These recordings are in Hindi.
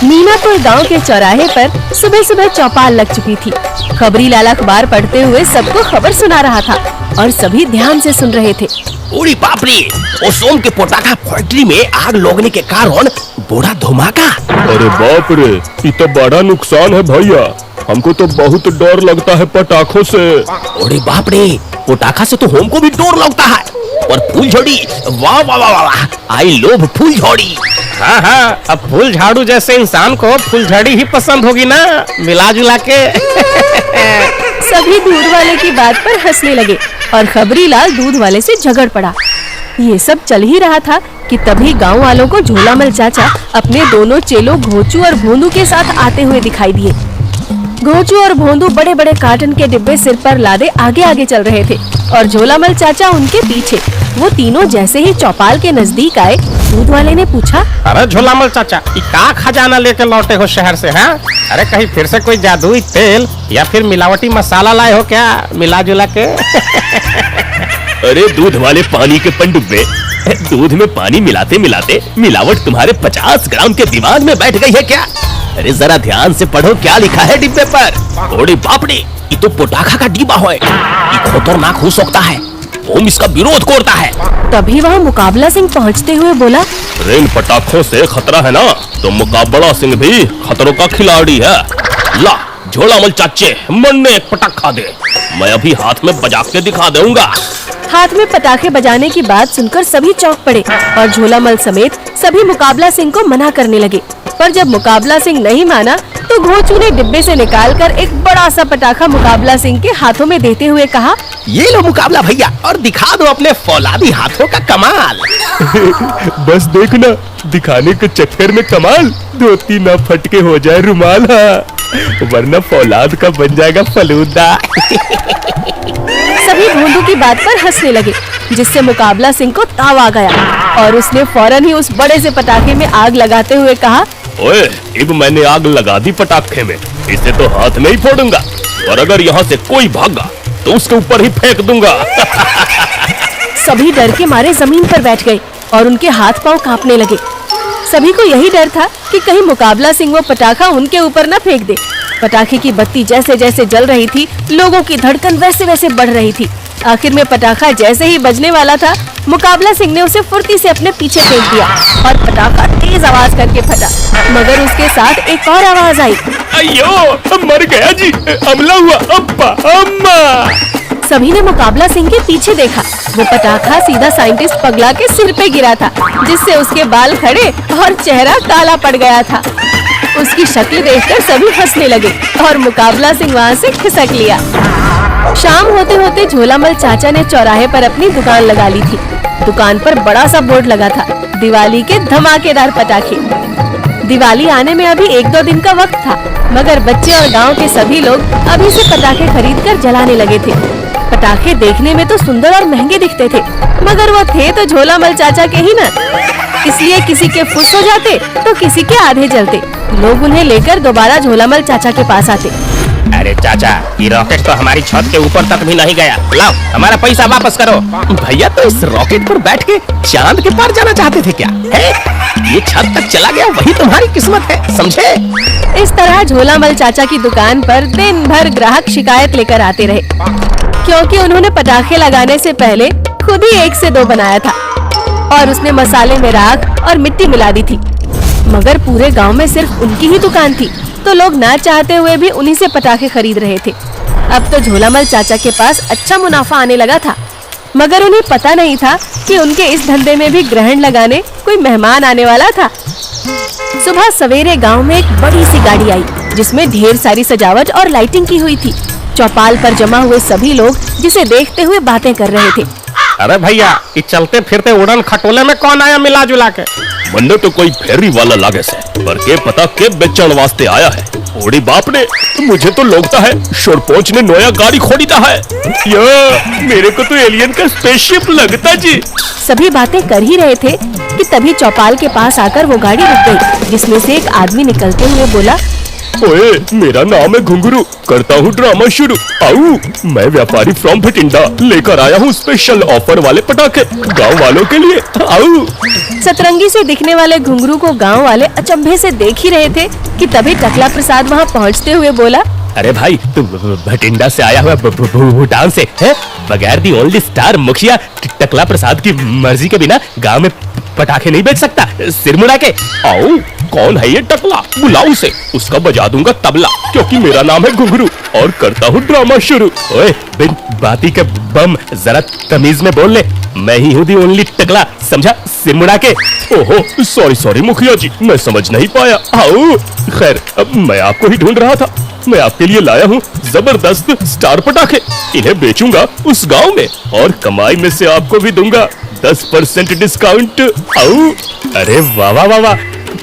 मीनापुर गांव के चौराहे पर सुबह सुबह चौपाल लग चुकी थी। खबरी लाल अखबार पढ़ते हुए सबको खबर सुना रहा था और सभी ध्यान से सुन रहे थे। ओरी बाप रे, ओसोम के पटाखा फैक्ट्री में आग लगने के कारण बड़ा धमाका। अरे बाप रे, ये तो बड़ा नुकसान है भैया। हमको तो बहुत डर लगता है पटाखों से। ओरे बाप रे, पटाखा से तो हमको भी डर लगता है। और फूलझड़ी, वाह वाह वाह वाह, आई लव फूलझड़ी। हाँ हाँ, अब फूल झाड़ू जैसे इंसान को फूलझड़ी ही पसंद होगी ना, मिला जुला के। सभी दूध वाले की बात पर हंसने लगे और खबरी लाल दूध वाले से झगड़ पड़ा। ये सब चल ही रहा था कि तभी गांव वालों को झोलामल चाचा अपने दोनों चेलों घोचू और भोंदू के साथ आते हुए दिखाई दिए। घोचू और भोंदू बड़े बड़े कार्टन के डिब्बे सिर पर लादे आगे आगे चल रहे थे और झोलामल चाचा उनके पीछे। वो तीनों जैसे ही चौपाल के नजदीक आए, दूध वाले ने पूछा, अरे झोलामल चाचा, ये का खजाना लेकर लौटे हो शहर से? हैं? अरे कहीं फिर से कोई जादुई तेल या फिर मिलावटी मसाला लाए हो क्या, मिला जुला के? अरे दूध वाले पानी के पनडुब्बे, दूध में पानी मिलाते मिलाते मिलावट तुम्हारे 50 ग्राम के दिमाग में बैठ गई है क्या? अरे जरा ध्यान से पढ़ो क्या लिखा है डिब्बे पर। ओरे बाप रे, ये तो पटाखा का डिब्बा है। ये खतरनाक हो सकता है, हम इसका विरोध करता है। तभी वहाँ मुकाबला सिंह पहुँचते हुए बोला, इन पटाखों से खतरा है ना, तो मुकाबला सिंह भी खतरों का खिलाड़ी है। ला झोलामल चाचे, मन में एक पटाखा दे, मैं अभी हाथ में बजा के दिखा दूंगा। हाथ में पटाखे बजाने की बात सुनकर सभी चौंक पड़े और झोलामल समेत सभी मुकाबला सिंह को मना करने लगे। पर जब मुकाबला सिंह नहीं माना तो घोचू ने डिब्बे से निकालकर एक बड़ा सा पटाखा मुकाबला सिंह के हाथों में देते हुए कहा, ये लो मुकाबला भैया, और दिखा दो अपने फौलादी हाथों का कमाल। बस देखना, दिखाने के चक्कर में कमाल, धोती ना फटके हो जाए रुमाल, वरना फौलाद का बन जाएगा फलूदा। सभी भोंदू की बात पर हंसने लगे, जिससे मुकाबला सिंह को ताव आ गया और उसने फौरन ही उस बड़े से पटाखे में आग लगाते हुए कहा, ओए, अब मैंने आग लगा दी पटाखे में, इसे तो हाथ में ही फोड़ूंगा, और अगर यहाँ से कोई भागा तो उसके ऊपर ही फेंक दूंगा। सभी डर के मारे जमीन पर बैठ गए और उनके हाथ पांव कांपने लगे। सभी को यही डर था कि कहीं मुकाबला सिंह वो पटाखा उनके ऊपर न फेंक दे। पटाखे की बत्ती जैसे जैसे जल रही थी, लोगों की धड़कन वैसे वैसे बढ़ रही थी। आखिर में पटाखा जैसे ही बजने वाला था, मुकाबला सिंह ने उसे फुर्ती से अपने पीछे फेंक दिया और पटाखा तेज आवाज करके फटा। मगर उसके साथ एक और आवाज आई, अयो मर गया जी, हमला हुआ अब्बा अम्मा। सभी ने मुकाबला सिंह के पीछे देखा। वो पटाखा सीधा साइंटिस्ट पगला के सिर पे गिरा था, जिससे उसके बाल खड़े और चेहरा काला पड़ गया था। उसकी शक्ल देखकर सभी हंसने लगे और मुकाबला सिंह वहाँ से खिसक लिया। शाम होते होते झोलामल चाचा ने चौराहे पर अपनी दुकान लगा ली थी। दुकान पर बड़ा सा बोर्ड लगा था, दिवाली के धमाकेदार पटाखे। दिवाली आने में अभी 1-2 दिन का वक्त था, मगर बच्चे और गांव के सभी लोग अभी से पटाखे खरीदकर जलाने लगे थे। पटाखे देखने में तो सुंदर और महंगे दिखते थे, मगर वो थे तो झोलामल चाचा के ही न, इसलिए किसी के फुस हो जाते तो किसी के आधे जलते। लोग उन्हें लेकर दोबारा झोलामल चाचा के पास आते। अरे चाचा, ये रॉकेट तो हमारी छत के ऊपर तक भी नहीं गया, लाओ हमारा पैसा वापस करो। भैया तो इस रॉकेट पर बैठ के चांद के पार जाना चाहते थे क्या? है? ये छत तक चला गया, वही तुम्हारी किस्मत है, समझे? इस तरह झोलामल चाचा की दुकान पर दिन भर ग्राहक शिकायत लेकर आते रहे, क्योंकि उन्होंने पटाखे लगाने से पहले खुद ही 1 से 2 बनाया था और उसने मसाले में राख और मिट्टी मिला दी थी। मगर पूरे गांव में सिर्फ उनकी ही दुकान थी, तो लोग ना चाहते हुए भी उन्हीं से पटाखे खरीद रहे थे। अब तो झोलामल चाचा के पास अच्छा मुनाफा आने लगा था, मगर उन्हें पता नहीं था कि उनके इस धंधे में भी ग्रहण लगाने कोई मेहमान आने वाला था। सुबह सवेरे गांव में एक बड़ी सी गाड़ी आई, जिसमें ढेर सारी सजावट और लाइटिंग की हुई थी। चौपाल पर जमा हुए सभी लोग जिसे देखते हुए बातें कर रहे थे। अरे भैया, ये चलते फिरते उड़न खटोले में कौन आया मिला जुला के? मन्ने तो कोई फेरी वाला लागे से, पर के पता के बेचण वास्ते आया है। ओड़ी बाप ने, मुझे तो लगता है शोरपोच ने नया गाड़ी खोलीता है। या मेरे को तो एलियन का स्पेसशिप लगता जी। सभी बातें कर ही रहे थे कि तभी चौपाल के पास आकर वो गाड़ी रुक गई, जिसमें से एक आदमी निकलते हुए बोला, ओए, मेरा नाम है घुंगरू, करता हूँ ड्रामा शुरू। आओ, मैं व्यापारी फ्रॉम भटिंडा लेकर आया हूँ स्पेशल ऑफर वाले पटाखे गांव वालों के लिए। आओ। सतरंगी से दिखने वाले घुंघरू को गांव वाले अचंभे से देख ही रहे थे कि तभी टकला प्रसाद वहां पहुंचते हुए बोला, अरे भाई, तू भटिंडा से आया हुआ भूटान से है? बगैर दी ओनली स्टार मुखिया टकला प्रसाद की मर्जी के बिना गांव में पटाखे नहीं बेच सकता, सिर मुड़ा के। आओ, कौन है ये टकला? बुलाओ उसे, उसका बजा दूंगा तबला, क्योंकि मेरा नाम है घुंगरू और करता हूँ ड्रामा शुरू। ओए, बिन बाती के बम, जरा तमीज में बोल ले। मैं ही हूँ दी ओनली टकला, समझा? सिर मुड़ा के। ओहो, सॉरी मुखिया जी, मैं समझ नहीं पाया। आओ। खैर, अब मैं आपको ही ढूंढ रहा था। मैं आपके लिए लाया हूँ जबरदस्त स्टार पटाखे। इन्हें बेचूंगा उस गांव में और कमाई में से आपको भी दूंगा 10% डिस्काउंट। आओ। अरे वाह वाह वाह वाह,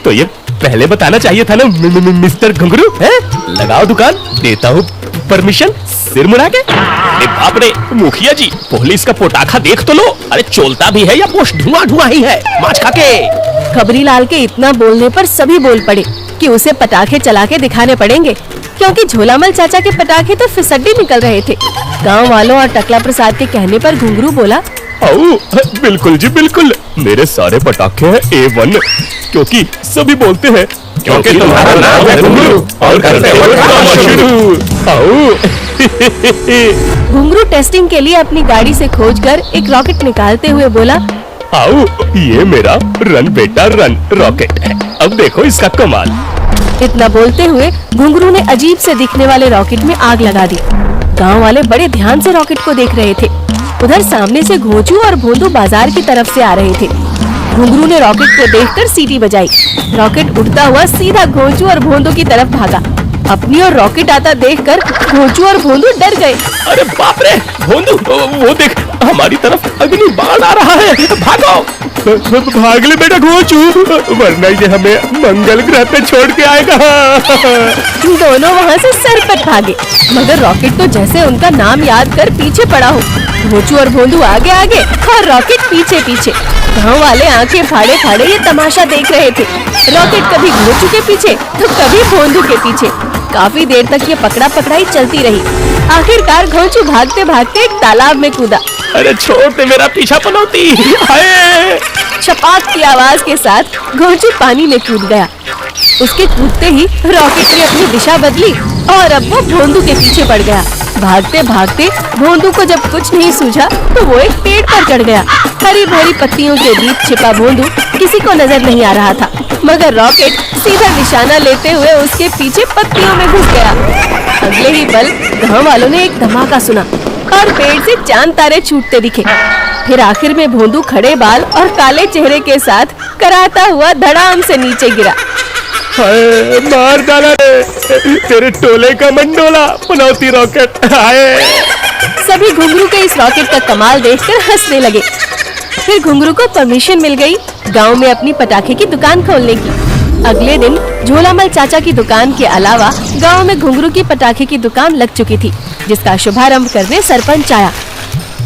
तो ये पहले बताना चाहिए था ना मिस्टर घुंगरू। है, लगाओ दुकान, देता हूँ परमिशन, सिर मुड़ा के। अरे बाप रे, मुखिया जी, पुलिस का पोटाखा देख तो लो। अरे चोलता भी है या पोस्ट धुआं ही है, माच खा के। खबरीलाल के इतना बोलने पर सभी बोल पड़े कि उसे पटाखे चला के दिखाने पड़ेंगे, क्योंकि झोलामल चाचा के पटाखे तो फिसड्डी निकल रहे थे। गांव वालों और टकला प्रसाद के कहने पर घुंघरू बोला, आओ, बिल्कुल जी बिल्कुल, मेरे सारे पटाखे हैं A1, क्योंकि सभी बोलते हैं क्योंकि तुम्हारा नाम है घुंगरू और करते हो ड्रामा शुरू। आओ। घुंघरू टेस्टिंग के लिए अपनी गाड़ी से खोजकर एक रॉकेट निकालते हुए बोला, आओ, ये मेरा रन बेटा रन रॉकेट है, अब देखो इसका कमाल। इतना बोलते हुए घुंघरू ने अजीब से दिखने वाले रॉकेट में आग लगा दी। गांव वाले बड़े ध्यान से रॉकेट को देख रहे थे। उधर सामने से घोंचू और भोंदू बाजार की तरफ से आ रहे थे। घुंघरू ने रॉकेट को देखकर सीटी बजाई। रॉकेट उड़ता हुआ सीधा घोंचू और भोंदू की तरफ भागा। अपनी और रॉकेट आता देखकर घोंचू और भोंदू डर गए। अरे बाप रे, भोंदू, वो देख, हमारी तरफ अग्नि बाण आ रहा है, भागो। भाग ले बेटा घोंचू, वरना ये हमें मंगल ग्रह पे छोड़ के आएगा। दोनों वहाँ से सरपट भागे, मगर रॉकेट तो जैसे उनका नाम याद कर पीछे पड़ा हो। घोंचू और भोंदू आगे आगे और रॉकेट पीछे पीछे। गाँव वाले आंखें फाड़े फाड़े ये तमाशा देख रहे थे। रॉकेट कभी घोंचू के पीछे तो कभी भोंदू के पीछे। काफी देर तक ये पकड़ा पकड़ाई चलती रही। आखिरकार घोंचू भागते भागते एक तालाब में कूदा। अरे छोड़ दे मेरा पीछा पनौती। हाय। छपाक की आवाज के साथ घोंचू पानी में कूद गया। उसके कूदते ही रॉकेट ने अपनी दिशा बदली और अब वो भोंदू के पीछे पड़ गया। भागते भागते भोंदू को जब कुछ नहीं सूझा तो वो एक पेड़ पर चढ़ गया। हरी भरी पत्तियों के बीच छिपा भोंदू किसी को नजर नहीं आ रहा था, मगर रॉकेट सीधा निशाना लेते हुए उसके पीछे पत्तियों में घुस गया। अगले ही पल गाँव वालों ने एक धमाका सुना और पेड़ से चांद तारे छूटते दिखे। फिर आखिर में भोंदू खड़े बाल और काले चेहरे के साथ कराता हुआ धड़ाम से नीचे गिरा। हाय, मार डाला रे, तेरे टोले का मंडोला पनौती रॉकेट। हाय। सभी घुंघरू के इस रॉकेट का कमाल देखकर हंसने लगे। फिर घुंघरू को परमिशन मिल गई गांव में अपनी पटाखे की दुकान खोलने की। अगले दिन झोलामल चाचा की दुकान के अलावा गांव में घुंघरू की पटाखे की दुकान लग चुकी थी, जिसका शुभारंभ करने सरपंच आया।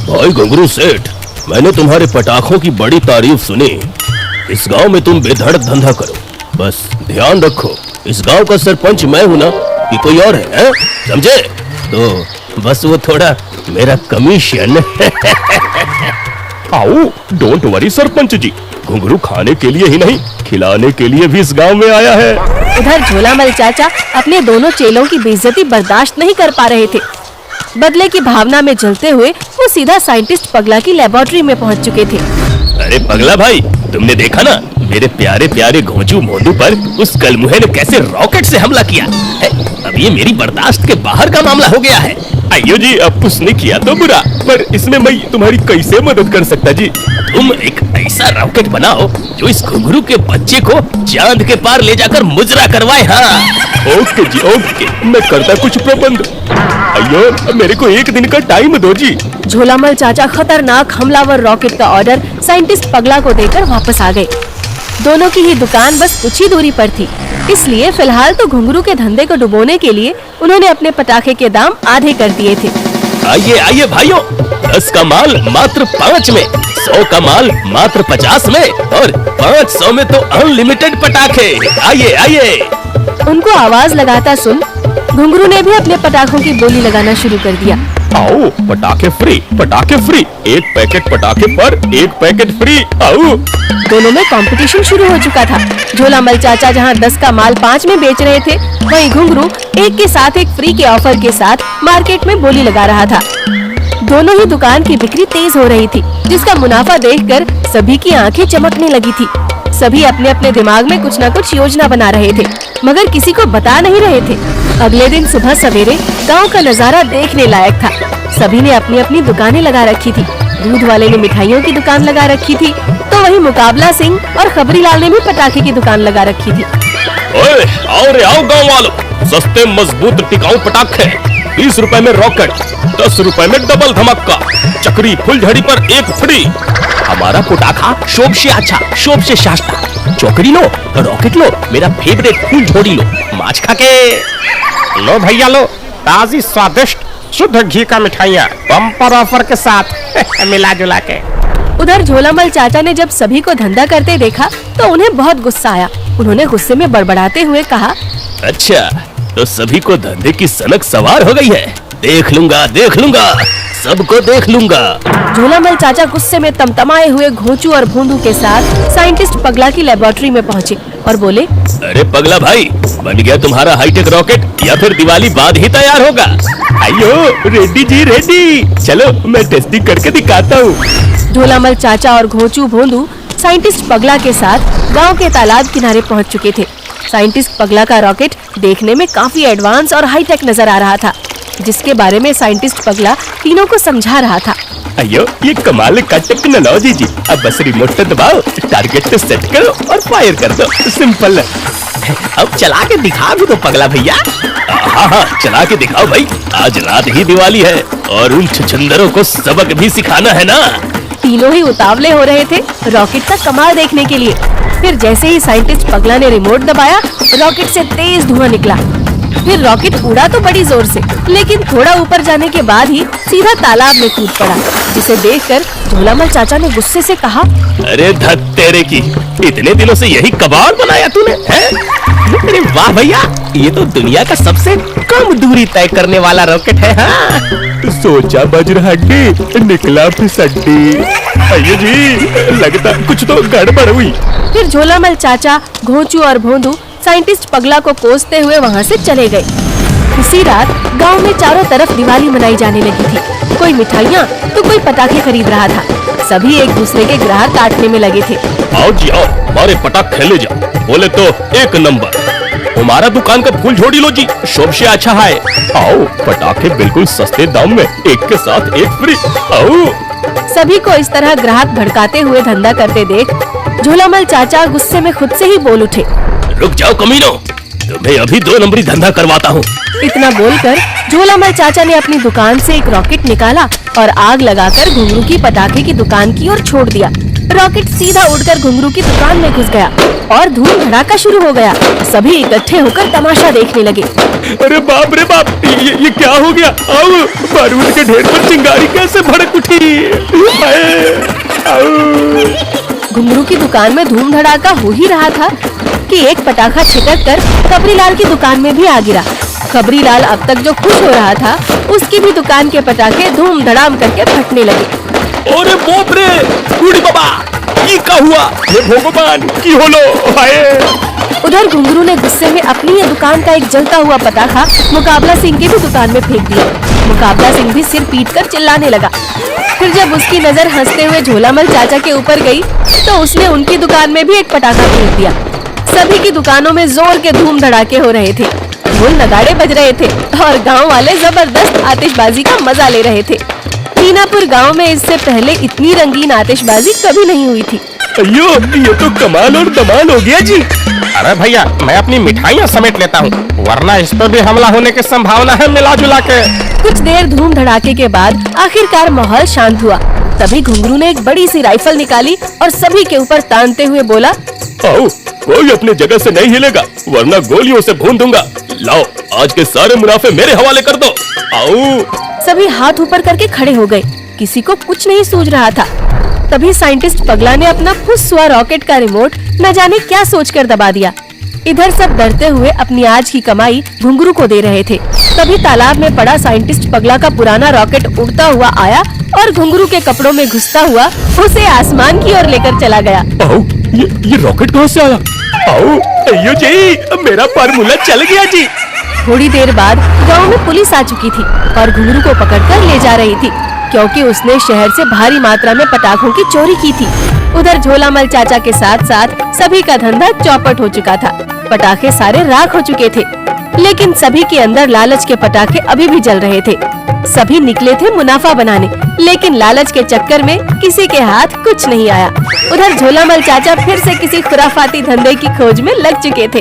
भाई घुंगरू सेठ, मैंने तुम्हारे पटाखों की बड़ी तारीफ सुनी। इस गांव में तुम बेधड़क धंधा करो, बस ध्यान रखो इस गांव का सरपंच मैं हूं ना कि कोई और है, समझे? तो बस वो थोड़ा मेरा कमीशन। आओ, डोंट वरी सरपंच जी, घुंगरू खाने के लिए ही नहीं खिलाने के लिए भी इस गांव में आया है। उधर झोलामल चाचा अपने दोनों चेलों की बेइज्जती बर्दाश्त नहीं कर पा रहे थे। बदले की भावना में जलते हुए वो सीधा साइंटिस्ट पगला की लेबोरेटरी में पहुंच चुके थे। अरे पगला भाई, तुमने देखा ना मेरे प्यारे प्यारे घोंचू भोंदू पर उस कलमुहे ने कैसे रॉकेट से हमला किया है? अब ये मेरी बर्दाश्त के बाहर का मामला हो गया है। अयो जी, अब उसने किया तो बुरा, पर इसमें मैं तुम्हारी कैसे मदद कर सकता जी? तुम एक ऐसा रॉकेट बनाओ जो इस घुंघरू के बच्चे को चांद के पार ले जाकर मुजरा करवाए। हाँ, ओके जी ओके, मैं करता कुछ प्रबंध। अयो, मेरे को एक दिन का टाइम दो जी। झोलामल चाचा खतरनाक हमलावर रॉकेट का ऑर्डर साइंटिस्ट पगला को देकर वापस आ गए। दोनों की ही दुकान बस कुछ ही दूरी पर थी, इसलिए फिलहाल तो घुंघरू के धंधे को डुबोने के लिए उन्होंने अपने पटाखे के दाम आधे कर दिए थे। आइए आइए भाइयों, 10 का माल मात्र 5 में, 100 का माल मात्र 50 में और 500 में तो अनलिमिटेड पटाखे। आइए आइए। उनको आवाज लगाता सुन घुंघरू ने भी अपने पटाखों की बोली लगाना शुरू कर दिया। आओ पटाखे फ्री, पटाखे फ्री, एक पैकेट पटाखे पर एक पैकेट फ्री। आओ। दोनों में कंपटीशन शुरू हो चुका था। झोलामल चाचा जहां 10 का माल 5 में बेच रहे थे, वहीं घुंघरू एक के साथ एक फ्री के ऑफर के साथ मार्केट में बोली लगा रहा था। दोनों ही दुकान की बिक्री तेज हो रही थी, जिसका मुनाफा देखकर सभी की आंखें चमकने लगी थी। सभी अपने अपने दिमाग में कुछ न कुछ योजना बना रहे थे, मगर किसी को बता नहीं रहे थे। अगले दिन सुबह सवेरे गांव का नजारा देखने लायक था। सभी ने अपनी अपनी दुकानें लगा रखी थी। दूध वाले ने मिठाइयों की दुकान लगा रखी थी, तो वहीं मुकाबला सिंह और खबरीलाल ने भी पटाखे की दुकान लगा रखी थी। ओए आओ रे आओ गाँव वालों, सस्ते मजबूत टिकाऊ पटाखे 20 रुपए में रॉकेट, 10 रुपए में डबल धमाका, चक्री फुलझड़ी पर एक फ्री। हमारा पटाखा शोभ से अच्छा, शोभ से सस्ता। चौकड़ी लो, रॉकेट लो, मेरा फेवरेट फूल झोड़ी लो, माछ खा के। लो भैया लो, ताजी स्वादिष्ट शुद्ध घी का मिठाइयाँ बम्पर ऑफर के साथ मिला जुला के। उधर झोलामल चाचा ने जब सभी को धंधा करते देखा तो उन्हें बहुत गुस्सा आया। उन्होंने गुस्से में बड़बड़ाते हुए कहा, अच्छा तो सभी को धंधे की सनक सवार हो गई है। देख लूंगा, सबको देख लूंगा। झोलामल चाचा गुस्से में तमतमाए हुए घोंचू और भोंदू के साथ साइंटिस्ट पगला की लेबोरेटरी में पहुँचे और बोले, अरे पगला भाई, बन गया तुम्हारा हाईटेक रॉकेट या फिर दिवाली बाद ही तैयार होगा? आइयो रेड्डी जी रेड्डी, चलो मैं टेस्टिंग करके दिखाता हूँ। झोलामल चाचा और घोंचू भोंदू साइंटिस्ट पगला के साथ गांव के तालाब किनारे पहुंच चुके थे। साइंटिस्ट पगला का रॉकेट देखने में काफी एडवांस और हाईटेक नजर आ रहा था, जिसके बारे में साइंटिस्ट पगला तीनों को समझा रहा था। अयो ये कमाल का टेक्नोलॉजी जी, अब बस रिमोट दबाओ, टारगेट पे सेट करो और फायर कर दो, सिंपल। अब चला के दिखा भी दो पगला भैया। हाँ चला के दिखाओ भाई, आज रात ही दिवाली है और उन छछंदरों को सबक भी सिखाना है ना। तीनों ही उतावले हो रहे थे रॉकेट का कमाल देखने के लिए। फिर जैसे ही साइंटिस्ट पगला ने रिमोट दबाया, रॉकेट से तेज धुआं निकला। फिर रॉकेट उड़ा तो बड़ी जोर से, लेकिन थोड़ा ऊपर जाने के बाद ही सीधा तालाब में कूद पड़ा, जिसे देखकर झोलामल चाचा ने गुस्से से कहा, अरे धत तेरे की, इतने दिनों से यही कबाड़ बनाया तूने हैं? अरे वाह भैया, ये तो दुनिया का सबसे कम दूरी तय करने वाला रॉकेट है। हाँ? सोचा बजरहड्डी, निकला फिसड्डी। अयो जी, लगता कुछ तो गड़बड़ हुई। फिर झोलामल चाचा, घोंचू और भोंदू साइंटिस्ट पगला को कोसते हुए वहाँ से चले गए। उसी रात गांव में चारों तरफ दिवाली मनाई जाने लगी थी। कोई मिठाइयाँ तो कोई पटाखे खरीद रहा था। सभी एक दूसरे के ग्राहक काटने में लगे थे। आओ जी आओ, हमारे पटाखे ले जाओ, बोले तो एक नंबर। हमारा दुकान का फूल झोड़ी लो जी, शोभ से अच्छा है। आओ पटाखे बिल्कुल सस्ते दाम में, एक के साथ एक फ्री। आओ। सभी को इस तरह ग्राहक भड़काते हुए धंधा करते देख झोलामल चाचा गुस्से में खुद से ही बोल उठे, रुक जाओ कमीनो, तुम्हें अभी 2 नंबरी धंधा करवाता हूँ। इतना बोलकर झोलामल चाचा ने अपनी दुकान से एक रॉकेट निकाला और आग लगाकर घुंघरू की पटाखे की दुकान की ओर छोड़ दिया। रॉकेट सीधा उड़कर घुंघरू की दुकान में घुस गया और धूम धड़ाका शुरू हो गया। सभी इकट्ठे होकर तमाशा देखने लगे। अरे बाप रे बाप, ये क्या हो गया? आओ, बारूद के ढेर पर चिंगारी कैसे भड़क उठी? घुंघरू की दुकान में धूम धड़ाका हो ही रहा था कि एक पटाखा छिटक कर खबरीलाल की दुकान में भी आ गिरा। खबरीलाल अब तक जो खुश हो रहा था, उसकी भी दुकान के पटाखे धूम धड़ाम करके फटने लगे। ओरे बाप रे, बूढ़ी बाबा, ये क्या हुआ? ये भगवान की होलो हाय। उधर घुंघरू ने गुस्से में अपनी ही दुकान का एक जलता हुआ पटाखा मुकाबला सिंह की भी दुकान में फेंक दिया। मुकाबला सिंह भी सिर पीटकर चिल्लाने लगा। फिर जब उसकी नजर हंसते हुए झोलामल चाचा के ऊपर गई, तो उसने उनकी दुकान में भी एक पटाखा फेंक दिया। सभी की दुकानों में जोर के धूम धड़ाके हो रहे थे, ढोल नगाड़े बज रहे थे और गांव वाले जबरदस्त आतिशबाजी का मजा ले रहे थे। मीनापुर गांव में इससे पहले इतनी रंगीन आतिशबाजी कभी नहीं हुई थी। अयो, ये तो कमाल और धमाल हो गया जी। अरे भैया, मैं अपनी मिठाइयाँ समेट लेता हूँ, वरना इस पर भी हमला होने की संभावना है मिला जुला के। कुछ देर धूम धड़ाके के बाद आखिरकार माहौल शांत हुआ। तभी घुंघरू ने एक बड़ी सी राइफल निकाली और सभी के ऊपर तानते हुए बोला, आओ, कोई अपनी जगह से नहीं हिलेगा, वरना गोलियों से भून दूंगा। लाओ, आज के सारे मुनाफे मेरे हवाले कर दो। आओ। सभी हाथ ऊपर करके खड़े हो गए। किसी को कुछ नहीं सूझ रहा था। तभी साइंटिस्ट पगला ने अपना फुस्सुआ रॉकेट का रिमोट न जाने क्या सोचकर दबा दिया। इधर सब डरते हुए अपनी आज की कमाई घुंघरू को दे रहे थे। तभी तालाब में पड़ा साइंटिस्ट पगला का पुराना रॉकेट उड़ता हुआ आया और घुंघरू के कपड़ों में घुसता हुआ उसे आसमान की ओर लेकर चला गया। आओ, ये रॉकेट कहाँ से आया? आओ, अयो जी, मेरा फार्मूला चल गया जी। थोड़ी देर बाद गांव में पुलिस आ चुकी थी और घुंघरू को पकड़कर ले जा रही थी, क्योंकि उसने शहर से भारी मात्रा में पटाखों की चोरी की थी। उधर झोलामल चाचा के साथ साथ सभी का धंधा चौपट हो चुका था। पटाखे सारे राख हो चुके थे, लेकिन सभी के अंदर लालच के पटाखे अभी भी जल रहे थे। सभी निकले थे मुनाफा बनाने, लेकिन लालच के चक्कर में किसी के हाथ कुछ नहीं आया। उधर झोलामल चाचा फिर से किसी खुराफाती धंधे की खोज में लग चुके थे।